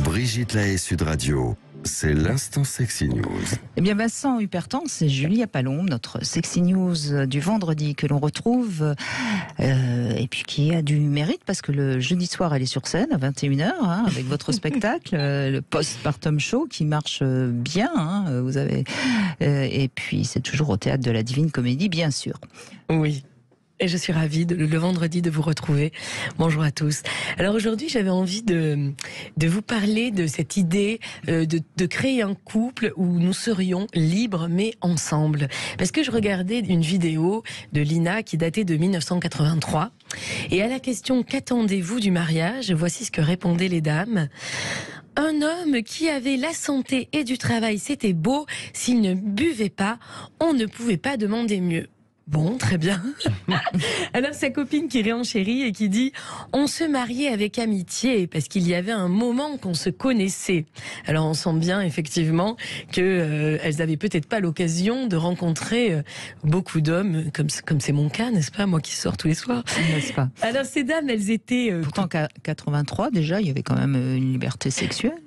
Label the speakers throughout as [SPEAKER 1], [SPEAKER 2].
[SPEAKER 1] Brigitte Lahaie, Sud Radio. C'est l'instant Sexy News.
[SPEAKER 2] Eh bien, Vincent Hupertan, c'est Julia Palombe, notre Sexy News du vendredi que l'on retrouve et puis qui a du mérite parce que le jeudi soir, elle est sur scène à 21h avec votre spectacle, le Postpartum Show qui marche bien. Vous avez et puis c'est toujours au Théâtre de la Divine Comédie, bien sûr.
[SPEAKER 3] Oui. Et je suis ravie le vendredi de vous retrouver. Bonjour à tous. Alors aujourd'hui, j'avais envie de vous parler de cette idée de créer un couple où nous serions libres mais ensemble. Parce que je regardais une vidéo de Lina qui datait de 1983. Et à la question « Qu'attendez-vous du mariage ?», voici ce que répondaient les dames. Un homme qui avait la santé et du travail, c'était beau. S'il ne buvait pas, on ne pouvait pas demander mieux. Bon, très bien. Alors sa copine qui réenchérit et qui dit « On se mariait avec amitié parce qu'il y avait un moment qu'on se connaissait ». Alors on sent bien effectivement qu'elles n'avaient peut-être pas l'occasion de rencontrer beaucoup d'hommes, comme c'est mon cas, n'est-ce pas, moi qui sors tous les soirs.
[SPEAKER 2] N'est-ce pas ?
[SPEAKER 3] Alors ces dames, elles étaient...
[SPEAKER 2] Pourtant qu'à 83 déjà, il y avait quand même une liberté sexuelle.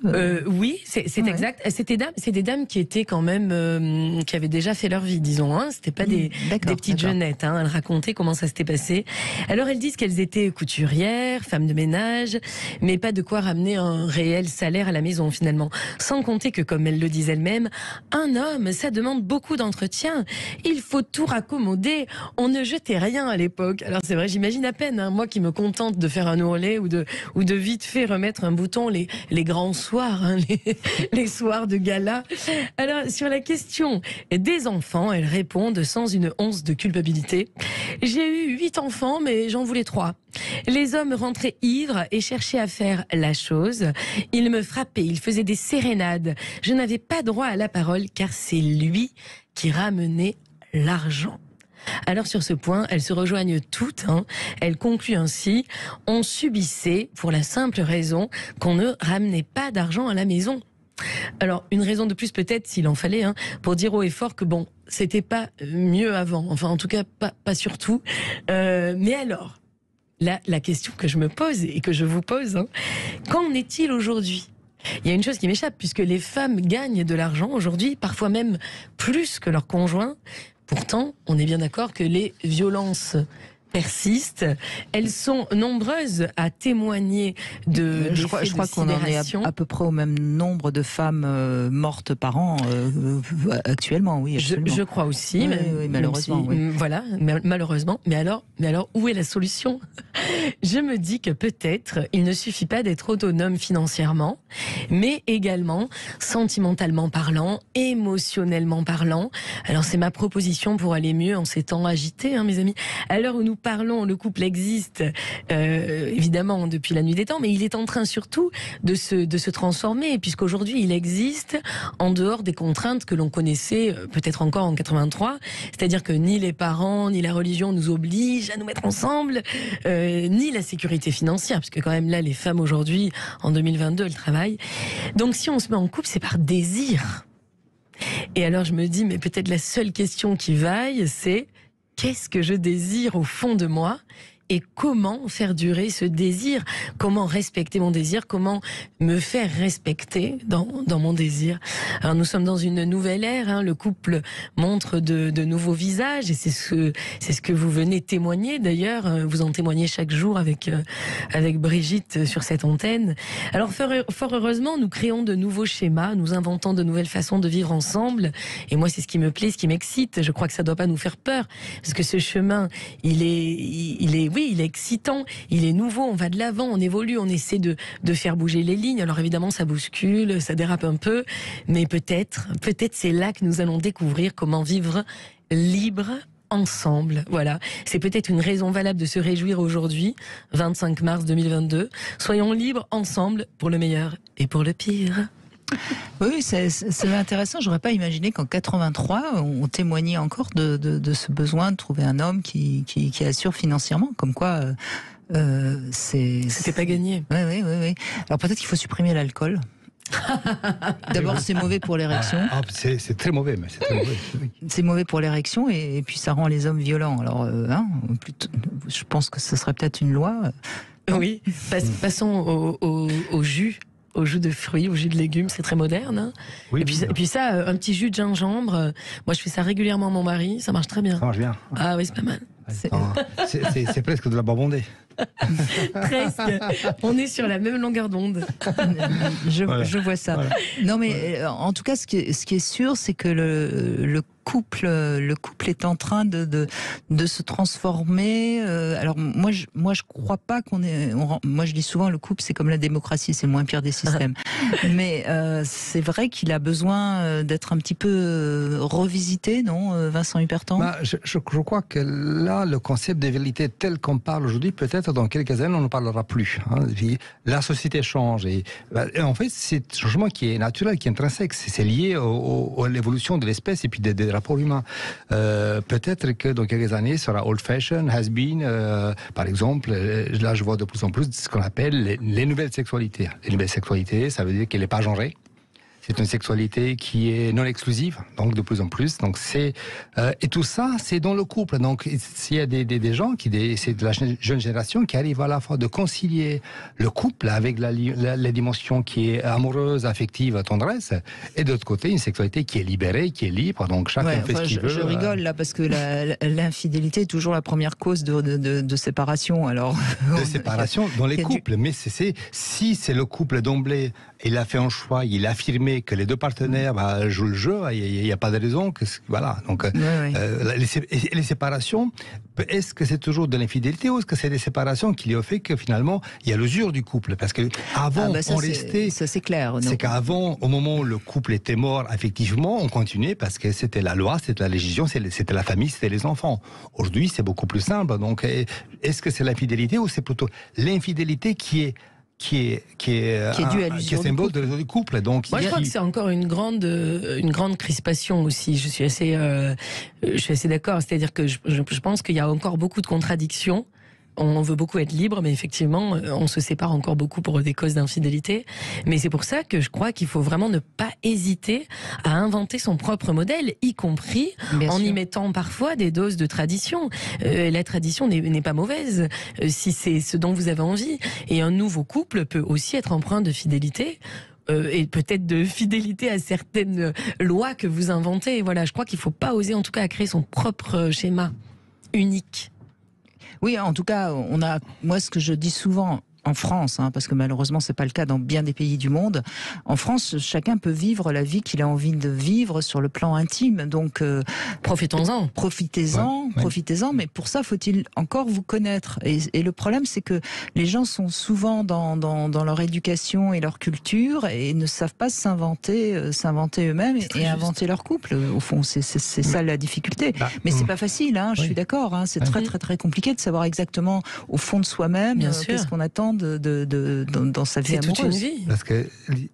[SPEAKER 3] Oui, c'est exact. C'est des dames qui étaient quand même... qui avaient déjà fait leur vie, disons. Hein. C'était pas des petites jeunettes. Hein. Elles racontaient comment ça s'était passé. Alors elles disent qu'elles étaient couturières, femmes de ménage, mais pas de quoi ramener un réel salaire à la maison finalement. Sans compter que, comme elles le disent elles-mêmes, un homme, ça demande beaucoup d'entretien. Il faut tout raccommoder. On ne jetait rien à l'époque. Alors c'est vrai, j'imagine à peine, hein, moi qui me contente de faire un ourlet ou de vite fait remettre un bouton les grands soirs, hein, les soirs de gala. Alors sur la question des enfants, elles répondent sans une once de culpabilité. J'ai eu 8 enfants, mais j'en voulais 3. Les hommes rentraient ivres et cherchaient à faire la chose. Ils me frappaient, ils faisaient des sérénades. Je n'avais pas droit à la parole car c'est lui qui ramenait l'argent. Alors sur ce point, elles se rejoignent toutes. Elles concluent ainsi: on subissait pour la simple raison qu'on ne ramenait pas d'argent à la maison. Alors, une raison de plus peut-être, s'il en fallait, pour dire haut et fort que bon, c'était pas mieux avant. Enfin, en tout cas, pas surtout. Mais alors, la question que je me pose et que je vous pose, qu'en est-il aujourd'hui ? Il y a une chose qui m'échappe, puisque les femmes gagnent de l'argent aujourd'hui, parfois même plus que leurs conjoints. Pourtant, on est bien d'accord que les violences persistent. Elles sont nombreuses à témoigner de
[SPEAKER 2] je crois qu'on en est à peu près au même nombre de femmes mortes par an actuellement, oui.
[SPEAKER 3] Je crois aussi.
[SPEAKER 2] Oui, malheureusement. Oui.
[SPEAKER 3] Voilà, malheureusement. Mais alors, où est la solution ? Je me dis que peut-être il ne suffit pas d'être autonome financièrement, mais également sentimentalement parlant, émotionnellement parlant. Alors c'est ma proposition pour aller mieux en ces temps agités, mes amis. À l'heure où nous parlons, le couple existe évidemment depuis la nuit des temps, mais il est en train surtout de se transformer, puisqu'aujourd'hui il existe en dehors des contraintes que l'on connaissait peut-être encore en 83, c'est-à-dire que ni les parents ni la religion nous obligent à nous mettre ensemble, ni la sécurité financière, parce que quand même là les femmes aujourd'hui en 2022 elles travaillent. Donc si on se met en couple, c'est par désir. Et alors je me dis, mais peut-être la seule question qui vaille, c'est: qu'est-ce que je désire au fond de moi ? Et comment faire durer ce désir ? Comment respecter mon désir ? Comment me faire respecter dans mon désir ? Alors nous sommes dans une nouvelle ère, le couple montre de nouveaux visages, et c'est ce que vous venez témoigner d'ailleurs, vous en témoignez chaque jour avec Brigitte sur cette antenne. Alors fort heureusement, nous créons de nouveaux schémas, nous inventons de nouvelles façons de vivre ensemble, et moi c'est ce qui me plaît, ce qui m'excite. Je crois que ça ne doit pas nous faire peur, parce que ce chemin, il est excitant, il est nouveau, on va de l'avant, on évolue, on essaie de faire bouger les lignes. Alors évidemment, ça bouscule, ça dérape un peu, mais peut-être c'est là que nous allons découvrir comment vivre libre ensemble. Voilà, c'est peut-être une raison valable de se réjouir aujourd'hui, 25 mars 2022. Soyons libres ensemble pour le meilleur et pour le pire.
[SPEAKER 2] Oui, c'est intéressant. J'aurais pas imaginé qu'en 83, on témoignait encore de ce besoin de trouver un homme qui assure financièrement. Comme quoi,
[SPEAKER 3] c'était pas gagné.
[SPEAKER 2] Oui. Alors peut-être qu'il faut supprimer l'alcool. D'abord, c'est mauvais pour l'érection.
[SPEAKER 4] C'est très mauvais, mais c'est très mauvais.
[SPEAKER 2] C'est mauvais pour l'érection et puis ça rend les hommes violents. Alors, je pense que ce serait peut-être une loi.
[SPEAKER 3] Oui, passons au jus. au jus de fruits, au jus de légumes, c'est très moderne. Hein.
[SPEAKER 4] Oui,
[SPEAKER 3] et puis ça, un petit jus de gingembre. Moi, je fais ça régulièrement à mon mari, ça marche très bien.
[SPEAKER 4] ça marche bien.
[SPEAKER 3] Ah oui, c'est pas mal.
[SPEAKER 4] C'est presque de la barbondée.
[SPEAKER 3] Presque. On est sur la même longueur d'onde.
[SPEAKER 2] Je vois ça.
[SPEAKER 4] Voilà.
[SPEAKER 2] Non, mais en tout cas, ce qui est sûr, c'est que le couple est en train de se transformer. Alors moi, je crois pas qu'on est. Moi, je dis souvent, le couple, c'est comme la démocratie, c'est le moins pire des systèmes. Mais c'est vrai qu'il a besoin d'être un petit peu revisité, non, Vincent Hupertan?
[SPEAKER 4] Je crois que là, le concept de vérité tel qu'on parle aujourd'hui, peut-être dans quelques années, on ne parlera plus. Hein. La société change. Et en fait, c'est un changement qui est naturel, qui est intrinsèque. C'est lié à l'évolution de l'espèce et puis des rapports humains. Peut-être que dans quelques années, ça sera old-fashioned, has-been. Par exemple, là, je vois de plus en plus ce qu'on appelle les nouvelles sexualités. Les nouvelles sexualités, ça veut dire qu'elle n'est pas genrée. C'est une sexualité qui est non exclusive, donc de plus en plus. Donc et tout ça, c'est dans le couple. Donc s'il y a des gens c'est de la jeune génération qui arrivent à la fois de concilier le couple avec la dimension qui est amoureuse, affective, tendresse, et de l'autre côté une sexualité qui est libérée, qui est libre. Donc chacun fait ce qu'il veut.
[SPEAKER 2] Je rigole là parce que l'infidélité est toujours la première cause de séparation. Alors
[SPEAKER 4] de séparation dans les couples. Mais si c'est le couple d'emblée, il a fait un choix, il a affirmé que les deux partenaires jouent le jeu, il n'y a pas de raison que voilà. Donc les séparations, est-ce que c'est toujours de l'infidélité ou est-ce que c'est des séparations qui liées au fait que finalement il y a l'usure du couple? Parce que avant on restait,
[SPEAKER 2] ça c'est clair.
[SPEAKER 4] C'est qu'avant, au moment où le couple était mort affectivement, on continuait parce que c'était la loi, c'était la législation, c'était la famille, c'était les enfants. Aujourd'hui, c'est beaucoup plus simple. Donc, est-ce que c'est l'infidélité ou c'est plutôt l'infidélité qui est
[SPEAKER 2] dû à l'usure
[SPEAKER 4] symbole du couple. Donc,
[SPEAKER 3] moi, je crois que c'est encore une grande crispation aussi. Je suis assez d'accord. C'est-à-dire que je pense qu'il y a encore beaucoup de contradictions. On veut beaucoup être libre, mais effectivement, on se sépare encore beaucoup pour des causes d'infidélité. Mais c'est pour ça que je crois qu'il faut vraiment ne pas hésiter à inventer son propre modèle, y compris y mettant parfois des doses de tradition. La tradition n'est pas mauvaise, si c'est ce dont vous avez envie. Et un nouveau couple peut aussi être empreint de fidélité. Et peut-être de fidélité à certaines lois que vous inventez. Voilà, je crois qu'il ne faut pas oser en tout cas à créer son propre schéma unique.
[SPEAKER 2] Oui, en tout cas, moi, ce que je dis souvent en France, parce que malheureusement c'est pas le cas dans bien des pays du monde. En France, chacun peut vivre la vie qu'il a envie de vivre sur le plan intime. Donc
[SPEAKER 3] profitons-en.
[SPEAKER 2] Profitez-en. Mais pour ça, faut-il encore vous connaître. Et le problème, c'est que les gens sont souvent dans leur éducation et leur culture et ne savent pas s'inventer eux-mêmes et inventer leur couple. Au fond, c'est ça la difficulté. Mais c'est pas facile. Je suis d'accord. C'est très très très compliqué de savoir exactement au fond de soi-même qu'est-ce qu'on attend dans sa vie amoureuse.
[SPEAKER 3] C'est toute une vie.
[SPEAKER 4] Parce que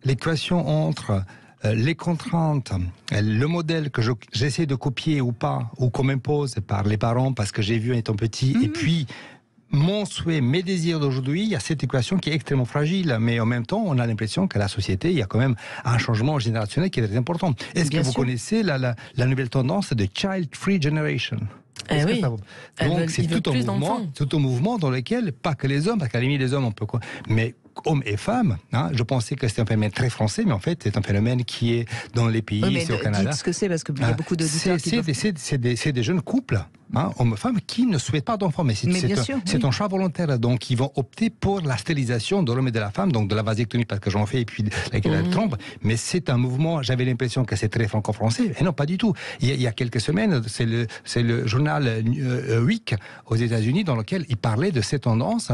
[SPEAKER 4] l'équation entre les contraintes, le modèle que j'essaie de copier ou pas, ou qu'on m'impose par les parents parce que j'ai vu en étant petit, et puis mon souhait, mes désirs d'aujourd'hui, il y a cette équation qui est extrêmement fragile, mais en même temps, on a l'impression que la société, il y a quand même un changement générationnel qui est très important. Est-ce que vous connaissez la nouvelle tendance de Child Free Generation?
[SPEAKER 3] Oui.
[SPEAKER 4] Donc c'est tout un mouvement dans lequel, pas que les hommes, parce qu'à la limite des hommes on peut quoi, mais hommes et femmes, je pensais que c'était un phénomène très français, mais en fait c'est un phénomène qui est dans les pays, c'est au Canada.
[SPEAKER 2] Dites ce que c'est, parce qu'il y a beaucoup d'auditeurs
[SPEAKER 4] c'est des jeunes couples, hommes-femmes, qui ne souhaitent pas d'enfants, mais c'est un choix volontaire, donc ils vont opter pour la stérilisation de l'homme et de la femme, donc de la vasectomie, parce que j'en fais, et puis la trompe, mais c'est un mouvement, j'avais l'impression que c'est très franco-français, et non, pas du tout. Il y a quelques semaines, c'est le journal Week aux États-Unis dans lequel il parlait de ces tendances,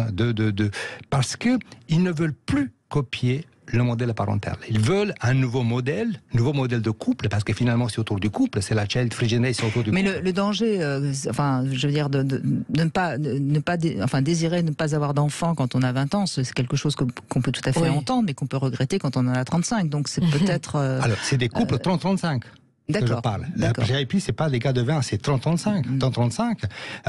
[SPEAKER 4] parce que ils ne veulent plus copier le modèle parental. Ils veulent un nouveau modèle de couple, parce que finalement c'est autour du couple, c'est la child free generation autour du couple.
[SPEAKER 2] Mais le danger, je veux dire, de ne pas désirer ne pas avoir d'enfants quand on a 20 ans, c'est quelque chose qu'on peut tout à fait entendre, mais qu'on peut regretter quand on en a 35. Donc c'est peut-être...
[SPEAKER 4] Alors c'est des couples 30-35.
[SPEAKER 2] D'accord.
[SPEAKER 4] Je parle. La PGIP, c'est pas des cas de 20, c'est 30-35.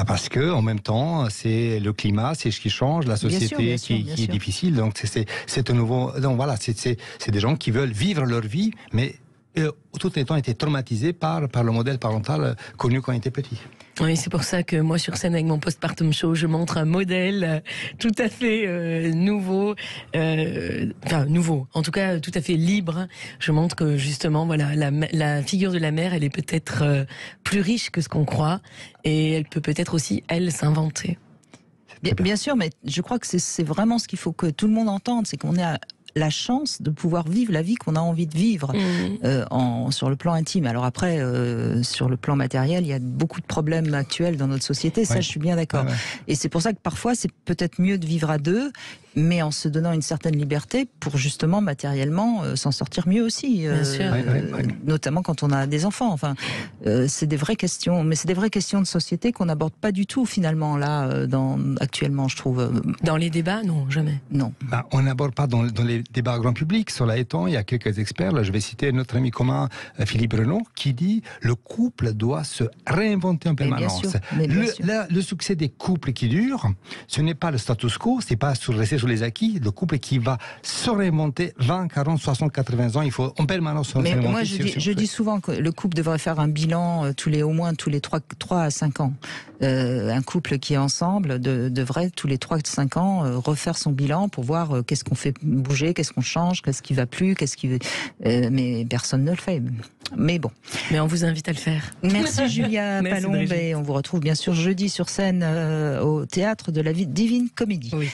[SPEAKER 4] Parce que, en même temps, c'est le climat, c'est ce qui change, la société qui est difficile. Donc, c'est un nouveau, donc voilà, c'est des gens qui veulent vivre leur vie, mais tout étant été traumatisés par le modèle parental connu quand ils étaient petits.
[SPEAKER 3] Oui, c'est pour ça que moi, sur scène, avec mon postpartum show, je montre un modèle tout à fait nouveau, nouveau, en tout cas tout à fait libre. Je montre que justement, voilà, la figure de la mère, elle est peut-être plus riche que ce qu'on croit, et elle peut peut-être aussi, elle, s'inventer.
[SPEAKER 2] Bien sûr, mais je crois que c'est vraiment ce qu'il faut que tout le monde entende, c'est qu'on a la chance de pouvoir vivre la vie qu'on a envie de vivre sur le plan intime. Alors après, sur le plan matériel, il y a beaucoup de problèmes actuels dans notre société, ça je suis bien d'accord. Ouais. Et c'est pour ça que parfois c'est peut-être mieux de vivre à deux, mais en se donnant une certaine liberté pour justement matériellement s'en sortir mieux aussi.
[SPEAKER 3] Bien sûr.
[SPEAKER 2] Notamment quand on a des enfants. Enfin, c'est des vraies questions, mais c'est des vraies questions de société qu'on n'aborde pas du tout finalement là, actuellement, je trouve.
[SPEAKER 3] Dans les débats, non, jamais.
[SPEAKER 2] Non.
[SPEAKER 4] On n'aborde pas dans les débats grand public. Cela étant, il y a quelques experts, là je vais citer notre ami commun Philippe Renaud, qui dit le couple doit se réinventer en permanence. Le succès des couples qui durent, ce n'est pas le status quo, c'est pas rester sur les acquis. Le couple qui va se réinventer 20, 40, 60, 80 ans, il faut en permanence se réinventer.
[SPEAKER 2] Mais moi je dis souvent que le couple devrait faire un bilan au moins tous les 3 à 5 ans. Un couple qui est ensemble devrait tous les 3 à 5 ans refaire son bilan pour voir qu'est-ce qu'on fait bouger, qu'est-ce qu'on change, qu'est-ce qui va plus, mais personne ne le fait. Mais bon.
[SPEAKER 3] Mais on vous invite à le faire.
[SPEAKER 2] Merci Julia Palombe, et on vous retrouve bien sûr jeudi sur scène au théâtre de la Divine Comédie. Oui.